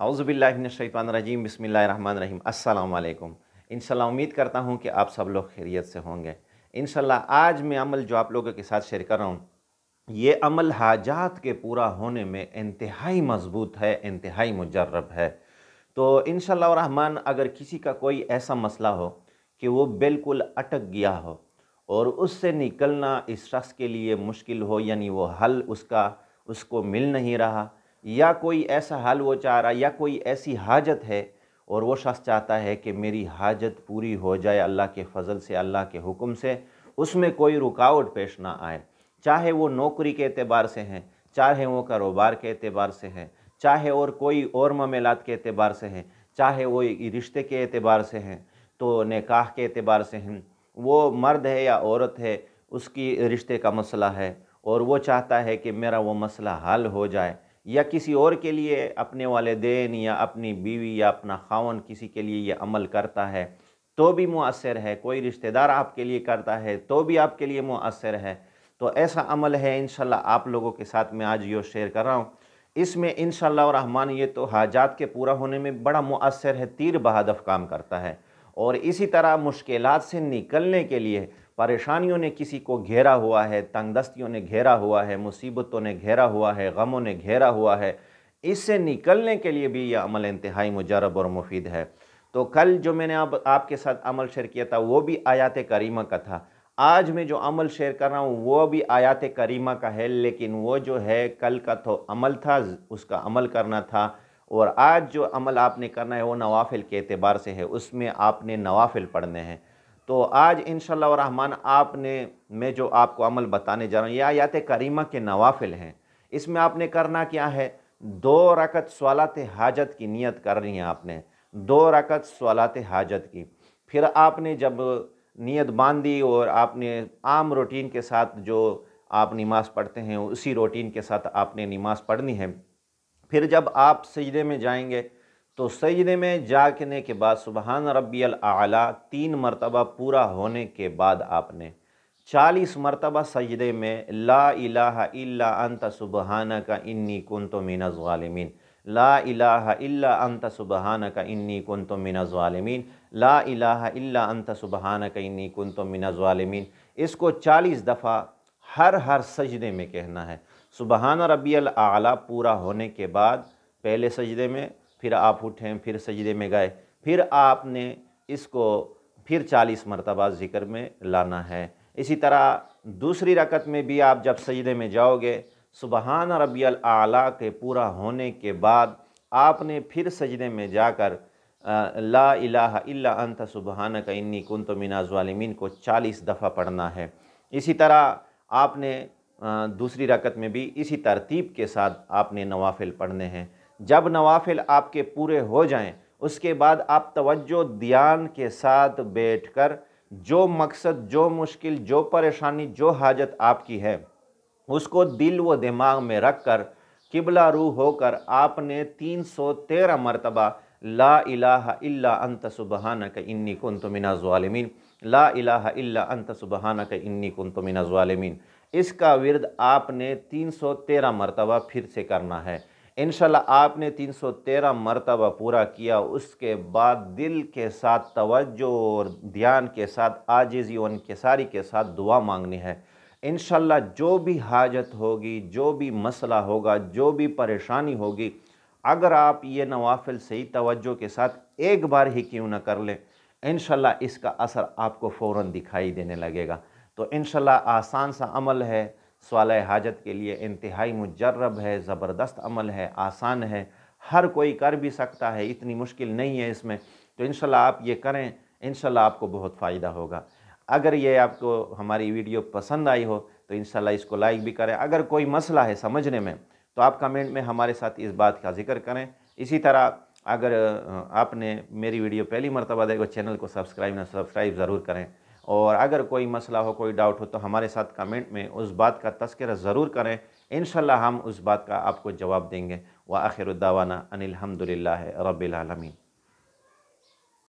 औज़ुबिल्लाहि मिनश्शैतानिर्रजीम बिस्मिल्लाहिर्रहमानिर्रहीम अस्सलामु अलैकुम। इंशाल्लाह उम्मीद करता हूँ कि आप सब लोग खैरियत से होंगे। इंशाल्लाह आज मैं अमल जो आप लोगों के साथ शेयर कर रहा हूँ, ये अमल हाजात के पूरा होने में इंतहाई मज़बूत है, इंतहाई मुजर्रब है। तो इंशाल्लाह रहमान अगर किसी का कोई ऐसा मसला हो कि वो बिल्कुल अटक गया हो और उससे निकलना इस शख्स के लिए मुश्किल हो, यानी वो हल उसको मिल नहीं रहा, या कोई ऐसा हल वो चाह रहा, या कोई ऐसी हाजत है और वो शख्स चाहता है कि मेरी हाजत पूरी हो जाए अल्लाह के फ़ज़ल से, अल्लाह के हुक्म से, उसमें कोई रुकावट पेश ना आए। चाहे वो नौकरी के एतबार से हैं, चाहे वो कारोबार के एतबार से हैं, चाहे और कोई और मामलात के एतबार से हैं, चाहे वो रिश्ते के एतबार से हैं, तो निकाह के एतबार से हैं, वो मर्द है या औरत है, उसकी रिश्ते का मसला है और वो चाहता है कि मेरा वो मसला हल हो जाए, या किसी और के लिए अपने वालिदैन या अपनी बीवी या अपना खावन किसी के लिए ये अमल करता है तो भी मुअस्सर है, कोई रिश्तेदार आपके लिए करता है तो भी आपके लिए मुअस्सर है। तो ऐसा अमल है इंशाल्लाह आप लोगों के साथ मैं आज ये शेयर कर रहा हूँ। इसमें इंशाल्लाह रहमान ये तो हाजात के पूरा होने में बड़ा मुअस्सर है, तीर बहादफ काम करता है। और इसी तरह मुश्किलात से निकलने के लिए, परेशानियों ने किसी को घेरा हुआ है, तंगदस्तियों ने घेरा हुआ है, मुसीबतों ने घेरा हुआ है, गमों ने घेरा हुआ है, इससे निकलने के लिए भी यह अमल इंतहाई मुजरब और मुफीद है। तो कल जो मैंने अब आपके साथ अमल शेयर किया था वो भी आयात करीमा का था। आज मैं जो अमल शेयर कर रहा हूँ वो भी आयात करीमा का है, लेकिन वो जो है कल का तो अमल था, उसका अमल करना था, और आज जो अमल आपने करना है वो नवाफिल के एतबार से है, उसमें आपने नवाफिल पढ़ने हैं। तो आज इंशाअल्लाह रहमान मैं जो आपको अमल बताने जा रहा हूँ, यह आयात करीमा के नवाफिल हैं। इसमें आपने करना क्या है, 2 रकत सलात हाजत की नियत करनी है आपने, 2 रकत सलात हाजत की। फिर आपने जब नियत बांधी और आपने आम रूटीन के साथ जो आप नमाज़ पढ़ते हैं उसी रूटीन के साथ आपने नमाज़ पढ़नी है। फिर जब आप सजदे में जाएंगे तो सजदे में जाने के बाद सुबहान रब्बियल आला 3 मरतबा पूरा होने के बाद आपने 40 मरतबा सजदे में ला इलाहा इल्ला अंत सुबहानका इन्नी कुन्तु मिनज़ ज़ालिमीन, ला इलाहा इल्ला अंत सुबहानका इन्नी कुन्तु मिनज़ ज़ालिमीन, ला इलाहा इल्ला अंत सुबहानका इन्नी कुन्तु मिनज़ ज़ालिमीन, इसको 40 दफ़ा हर सजदे में कहना है। सुबहान रब्बियल आला पूरा होने के बाद पहले सजदे में, फिर आप उठें, फिर सजदे में गए, फिर आपने इसको फिर 40 मरतबा ज़िक्र में लाना है। इसी तरह दूसरी रकत में भी आप जब सजदे में जाओगे, सुबहान रब्बियल आला के पूरा होने के बाद आपने फिर सजदे में जाकर ला इलाहा इल्ला अंत सुबहानका इन्नी कुन्तु मिनज़ ज़ालिमीन को 40 दफ़ा पढ़ना है। इसी तरह आपने दूसरी रकत में भी इसी तरतीब के साथ आपने नवाफिल पढ़ने हैं। जब नवाफिल आपके पूरे हो जाएं, उसके बाद आप तवज्जो ध्यान के साथ बैठकर जो मकसद, जो मुश्किल, जो परेशानी, जो हाजत आपकी है उसको दिल व दिमाग में रख कर किबला रू होकर आपने 313 मरतबा ला इलाहा इल्ला अंत सुबहानका इन्नी कुन्तु मिनज़ ज़ालिमीन, ला इलाहा इल्ला अंत सुबहानका इन्नी कुन्तु मिनज़ ज़ालिमीन, इसका विर्द आपने 313 मरतबा फिर से करना है। इंशाल्लाह आपने 313 मरतबा पूरा किया, उसके बाद दिल के साथ तवज्जो और ध्यान के साथ आजिज़ी और इंकिसारी के साथ दुआ मांगनी है। इंशाल्लाह जो भी हाजत होगी, जो भी मसला होगा, जो भी परेशानी होगी, अगर आप ये नवाफिल सही तवज्जो के साथ एक बार ही क्यों न कर लें, इंशाल्लाह इसका असर आपको फ़ौरन दिखाई देने लगेगा। तो इंशाल्लाह आसान सा अमल है, सवाल हाजत के लिए इंतहाई मुजर्रब है, ज़बरदस्त अमल है, आसान है, हर कोई कर भी सकता है, इतनी मुश्किल नहीं है इसमें। तो इंशाल्लाह आप ये करें, इंशाल्लाह आपको बहुत फ़ायदा होगा। अगर ये आपको हमारी वीडियो पसंद आई हो तो इंशाल्लाह इसको लाइक भी करें। अगर कोई मसला है समझने में तो आप कमेंट में हमारे साथ इस बात का ज़िक्र करें। इसी तरह अगर आपने मेरी वीडियो पहली मरतबा देखो, चैनल को सब्सक्राइब ज़रूर करें। और अगर कोई मसला हो, कोई डाउट हो तो हमारे साथ कमेंट में उस बात का तज़किरा ज़रूर करें, इंशाल्लाह हम उस बात का आपको जवाब देंगे। व आखिरु दावाना अनिल हम्दुलिल्लाहि रब्बिल आलमीन।